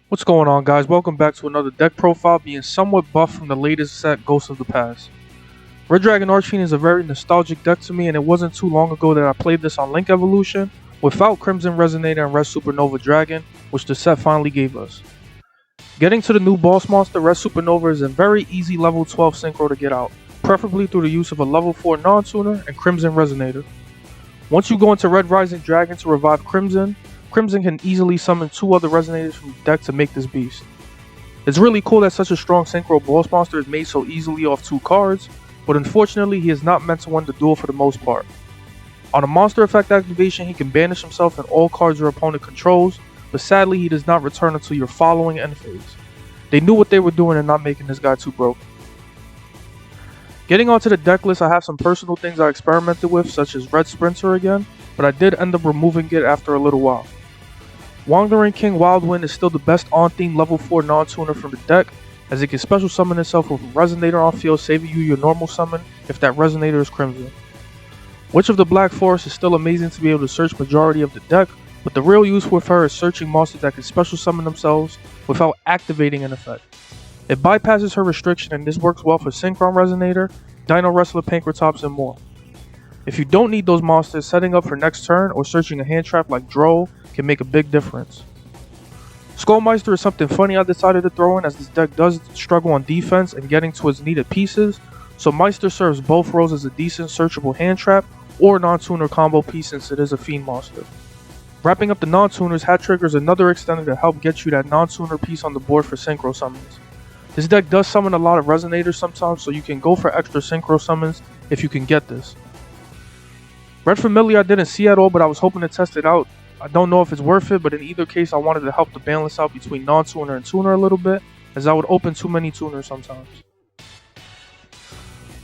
What's going on, guys? Welcome back to another deck profile being somewhat buffed from the latest set, Ghosts of the Past. Red Dragon Archfiend is a very nostalgic deck to me, and it wasn't too long ago that I played this on Link Evolution without Crimson Resonator and Red Supernova Dragon, which the set finally gave us. Getting to the new boss monster, Red Supernova, is a very easy level 12 synchro to get out, preferably through the use of a level 4 non-tuner and Crimson Resonator. Once you go into Red Rising Dragon to revive Crimson can easily summon 2 other Resonators from the deck to make this beast. It's really cool that such a strong synchro boss monster is made so easily off 2 cards, but unfortunately he is not meant to win the duel for the most part. On a monster effect activation, he can banish himself and all cards your opponent controls, but sadly he does not return until your following end phase. They knew what they were doing and not making this guy too broken. Getting onto the deck list, I have some personal things I experimented with, such as Red Sprinter again, but I did end up removing it after a little while. Wandering King Wildwind is still the best on-theme level 4 non-tuner from the deck, as it can special summon itself with a Resonator on field, saving you your normal summon if that Resonator is Crimson. Witch of the Black Forest is still amazing to be able to search majority of the deck, but the real use with her is searching monsters that can special summon themselves without activating an effect. It bypasses her restriction, and this works well for Synkron Resonator, Dino Wrestler Pankratops, and more. If you don't need those monsters, setting up for next turn or searching a hand trap like Droll can make a big difference. Skull Meister is something funny I decided to throw in, as this deck does struggle on defense and getting to its needed pieces, so Meister serves both roles as a decent searchable hand trap or non-tuner combo piece since it is a fiend monster. Wrapping up the non-tuners, Hat Tricker is another extender to help get you that non-tuner piece on the board for synchro summons. This deck does summon a lot of Resonators sometimes, so you can go for extra synchro summons if you can get this. Red Familiar I didn't see at all, but I was hoping to test it out. I don't know if it's worth it, but in either case I wanted to help to balance out between non-tuner and tuner a little bit, as I would open too many tuners sometimes.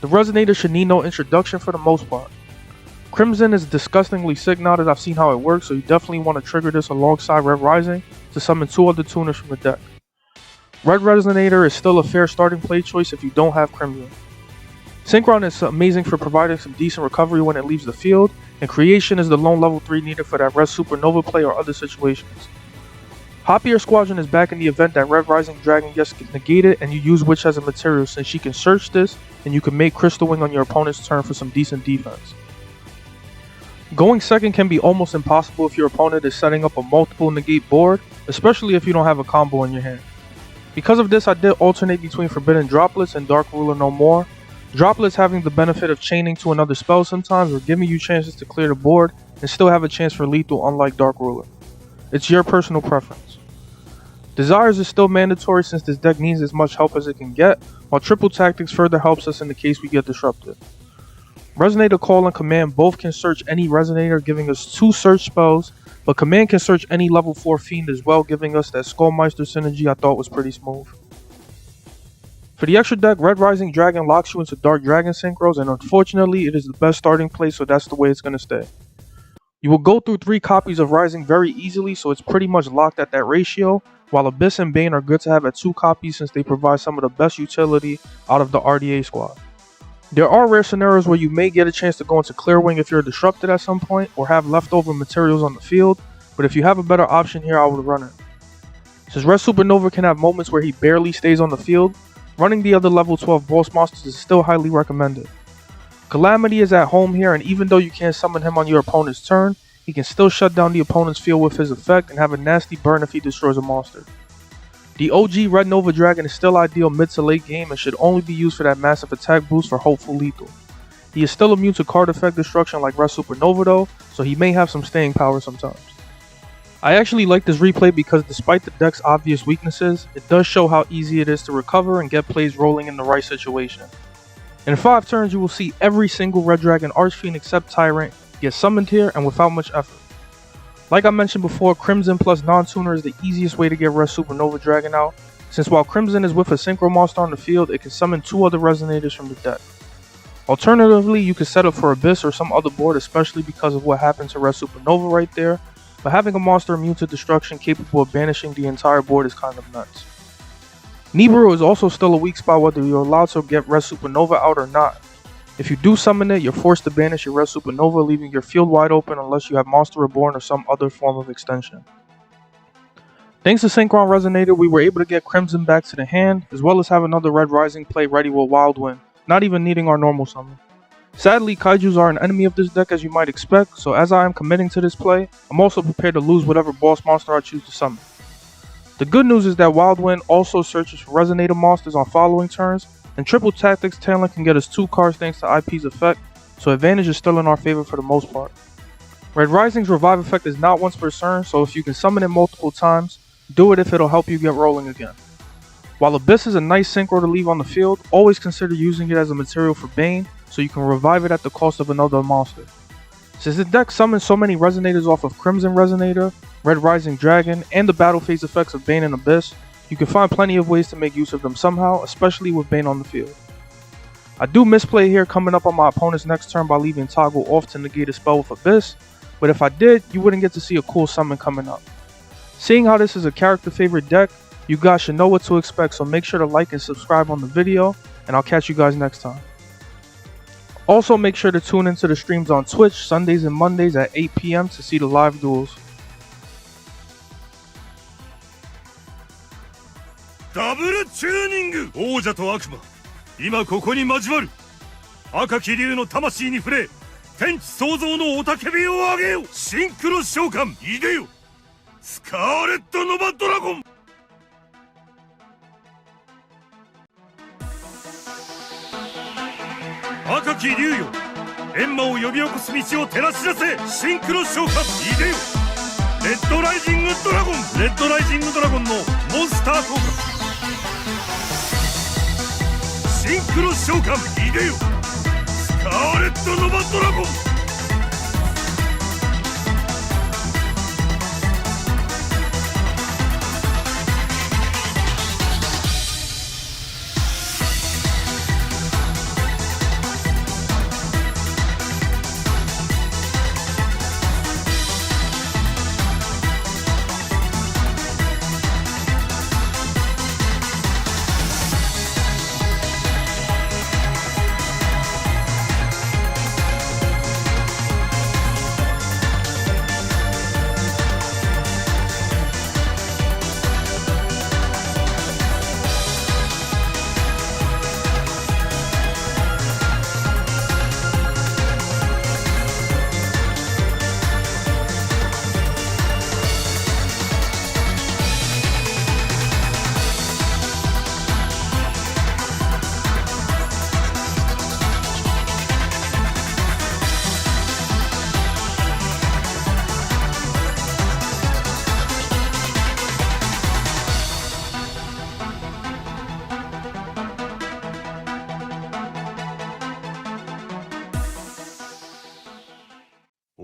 The Resonator should need no introduction for the most part. Crimson is disgustingly sick now that I've seen how it works, so you definitely want to trigger this alongside Red Rising to summon 2 other tuners from the deck. Red Resonator is still a fair starting play choice if you don't have Crimson. Synkron is amazing for providing some decent recovery when it leaves the field, and Creation is the lone level 3 needed for that Red Supernova play or other situations. Hop Ear Squadron is back in the event that Red Rising Dragon gets negated and you use Witch as a material, since she can search this and you can make Crystal Wing on your opponent's turn for some decent defense. Going second can be almost impossible if your opponent is setting up a multiple negate board, especially if you don't have a combo in your hand. Because of this, I did alternate between Forbidden Droplets and Dark Ruler No More. Droplets having the benefit of chaining to another spell sometimes, or giving you chances to clear the board and still have a chance for lethal, unlike Dark Ruler. It's your personal preference. Desires is still mandatory since this deck needs as much help as it can get, while Triple Tactics further helps us in the case we get disrupted. Resonator Call and Command both can search any Resonator, giving us 2 search spells, but Command can search any level 4 Fiend as well, giving us that Skull Meister synergy I thought was pretty smooth. For the extra deck, Red Rising Dragon locks you into Dark Dragon synchros, and unfortunately it is the best starting place, so that's the way it's going to stay. You will go through 3 copies of Rising very easily, so it's pretty much locked at that ratio, while Abyss and Bane are good to have at 2 copies since they provide some of the best utility out of the RDA squad. There are rare scenarios where you may get a chance to go into Clear Wing if you're disrupted at some point, or have leftover materials on the field, but if you have a better option here, I would run it. Since Red Supernova can have moments where he barely stays on the field, running the other level 12 boss monsters is still highly recommended. Calamity is at home here, and even though you can't summon him on your opponent's turn, he can still shut down the opponent's field with his effect and have a nasty burn if he destroys a monster. The OG Red Nova Dragon is still ideal mid to late game and should only be used for that massive attack boost for hopeful lethal. He is still immune to card effect destruction like Red Supernova though, so he may have some staying power sometimes. I actually like this replay because despite the deck's obvious weaknesses, it does show how easy it is to recover and get plays rolling in the right situation. In 5 turns you will see every single Red Dragon Archfiend except Tyrant get summoned here and without much effort. Like I mentioned before, Crimson plus non-tuner is the easiest way to get Red Supernova Dragon out, since while Crimson is with a synchro monster on the field, it can summon 2 other Resonators from the deck. Alternatively, you could set up for Abyss or some other board, especially because of what happened to Red Supernova right there, but having a monster immune to destruction capable of banishing the entire board is kind of nuts. Nibiru is also still a weak spot whether you're allowed to get Red Supernova out or not. If you do summon it, you're forced to banish your Red Supernova, leaving your field wide open unless you have Monster Reborn or some other form of extension. Thanks to Synkron Resonator, we were able to get Crimson back to the hand, as well as have another Red Rising play ready with Wildwind, not even needing our normal summon. Sadly, Kaijus are an enemy of this deck as you might expect, so as I am committing to this play, I'm also prepared to lose whatever boss monster I choose to summon. The good news is that Wildwind also searches for Resonator monsters on following turns, and Triple Tactics Talent can get us 2 cards thanks to IP's effect, so advantage is still in our favor for the most part. Red Rising's revive effect is not once per turn, so if you can summon it multiple times, do it if it'll help you get rolling again. While Abyss is a nice synchro to leave on the field, always consider using it as a material for Bane, so you can revive it at the cost of another monster. Since the deck summons so many Resonators off of Crimson Resonator, Red Rising Dragon, and the battle phase effects of Bane and Abyss, you can find plenty of ways to make use of them somehow, especially with Bane on the field. I do misplay here coming up on my opponent's next turn by leaving Toggle off to negate a spell with Abyss, but if I did, you wouldn't get to see a cool summon coming up. Seeing how this is a character favorite deck, you guys should know what to expect, so make sure to like and subscribe on the video, and I'll catch you guys next time. Also make sure to tune into the streams on Twitch Sundays and Mondays at 8 PM to see the live duels. ダブルチューニング、王者と悪魔、今ここに交わる。赤き竜の魂に触れ、天地創造の雄たけびを上げよ。シンクロ召喚、いでよ。スカーレット・ノバ・ドラゴン。赤き竜よ、閻魔を呼び起こす道を照らし出せ。シンクロ召喚、いでよ。レッドライジングドラゴン、レッドライジングドラゴンのモンスター効果。シンクロ召喚、いでよ。スカーレット・ノバ・ドラゴン。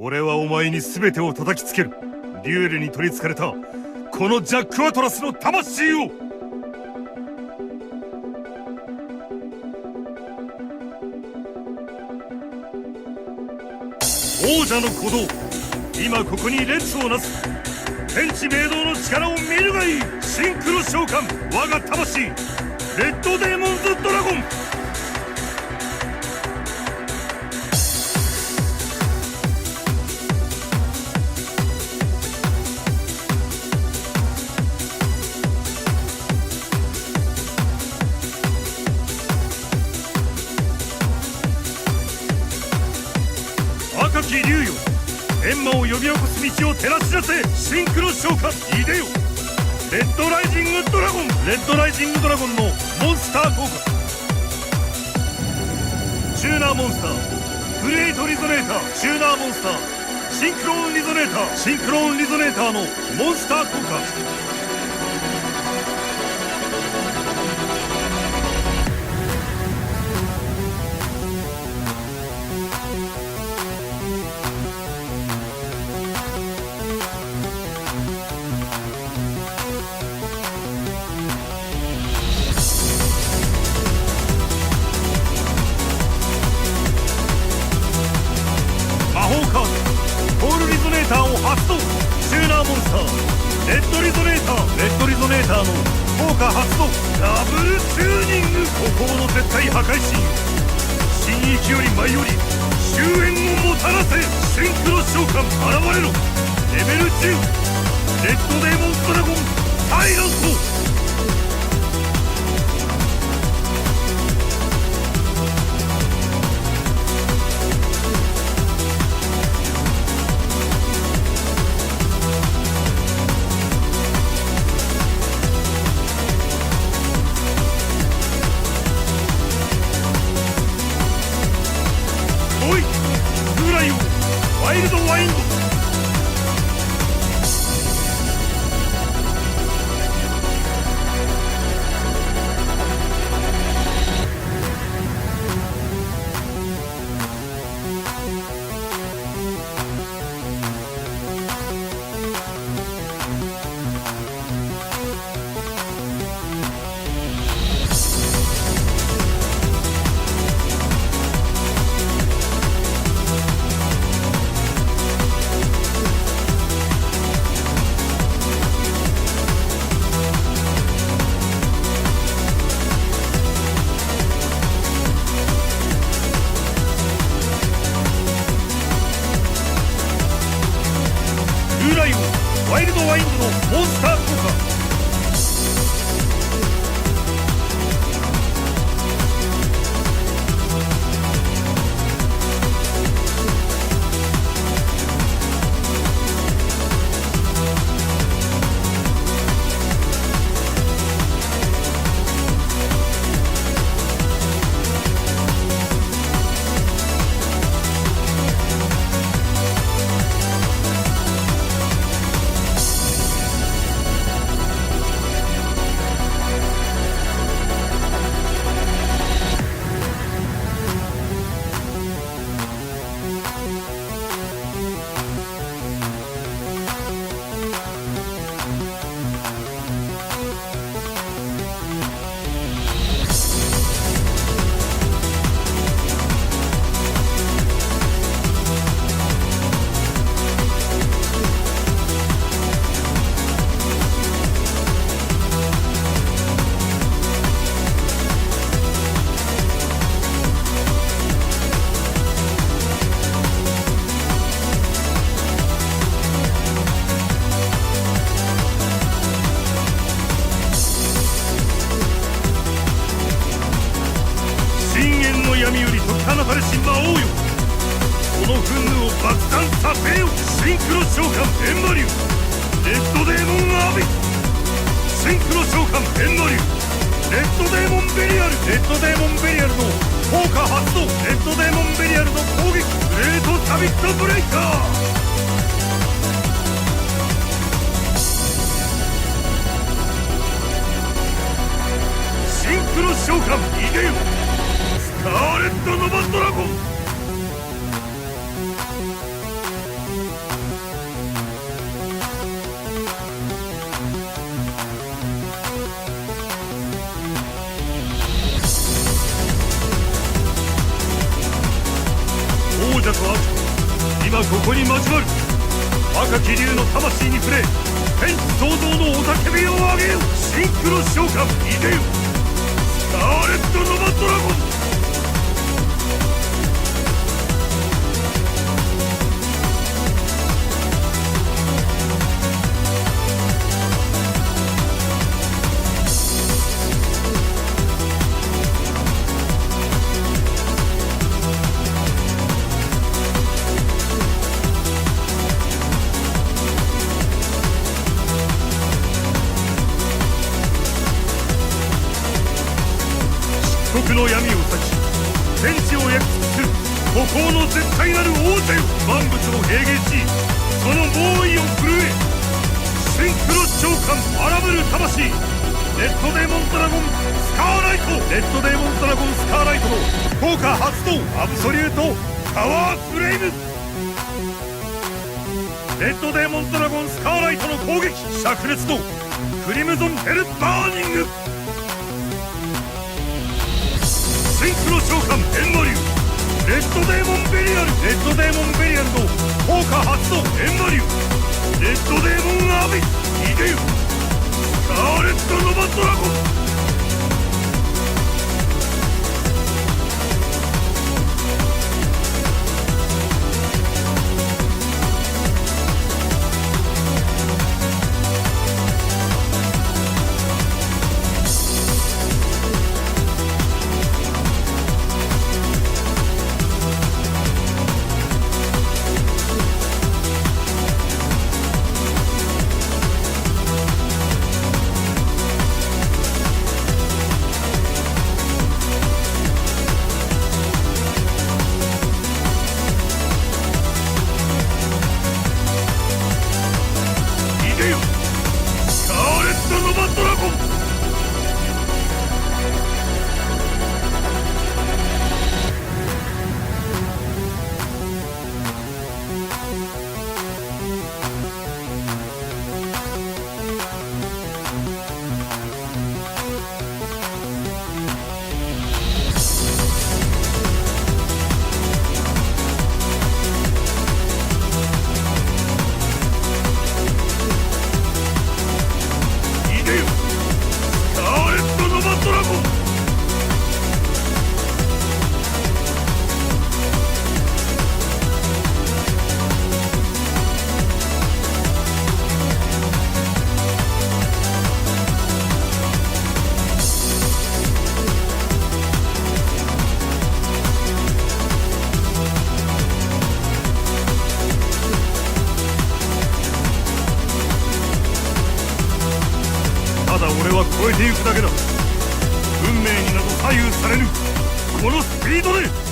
俺はお前に全てを叩きつける。デュエルに取りつかれたこのジャックアトラスの魂を。王者の鼓動、今ここに列をなす。天地明道の力を見るがいい。シンクロ召喚、我が魂、レッドデーモンズドラゴン。赤き竜よ、閻魔を呼び起こす道を照らし出せ。シンクロ召喚、いでよ。レッドライジングドラゴン、レッドライジングドラゴンのモンスター効果。チューナーモンスター、クリエイトリゾネーター、チューナーモンスター、シンクロンリゾネーター、シンクロンリゾネーターのモンスター効果。ターを発動。チューナーモンスター、レッドリゾネーター、レッドリゾネーターの効果発動。ダブルチューニング、孤高の絶対破壊神、新域より前より終焉をもたらせ。シンクロ召喚、現れろ。レベル10、レッドデーモンドラゴン、モンスター効果。闇より解き放たれし魔王よ、この憤怒を爆散させよ。シンクロ召喚エンマリュウ、レッドデーモンアビス。シンクロ召喚エンマリュウ、レッドデーモンベリアル。レッドデーモンベリアルの効果発動。レッドデーモンベリアルの攻撃。グレートサビットブレイカー。シンクロ召喚逃げよ、スカーレット・ノバドラゴン。王者と悪、今ここに交わる。赤き竜の魂に触れ、天地創造の雄たけびを上げよ。シンクロ召喚逃げよ、スカーレット・ノバドラゴン。の闇を裂き天地を焼き尽くす孤高の絶対なる王者よ。万物を平原し、その猛威を震え。シンクロ召喚荒ぶる魂。レッドデーモンドラゴンスカーライト。レッドデーモンドラゴンスカーライトの効果発動。アブソリュートパワーフレイム。レッドデーモンドラゴンスカーライトの攻撃。灼熱とクリムゾンヘルバーニング。シンクロ召喚エンマリュウ、レッドデーモンベリアル。レッドデーモンベリアルの効果発動。エンマリュウ、レッドデーモンアビス。逃げよ、スカーレット・ノバドラゴン。俺は超えてゆくだけだ。運命になど左右されぬこのスピードで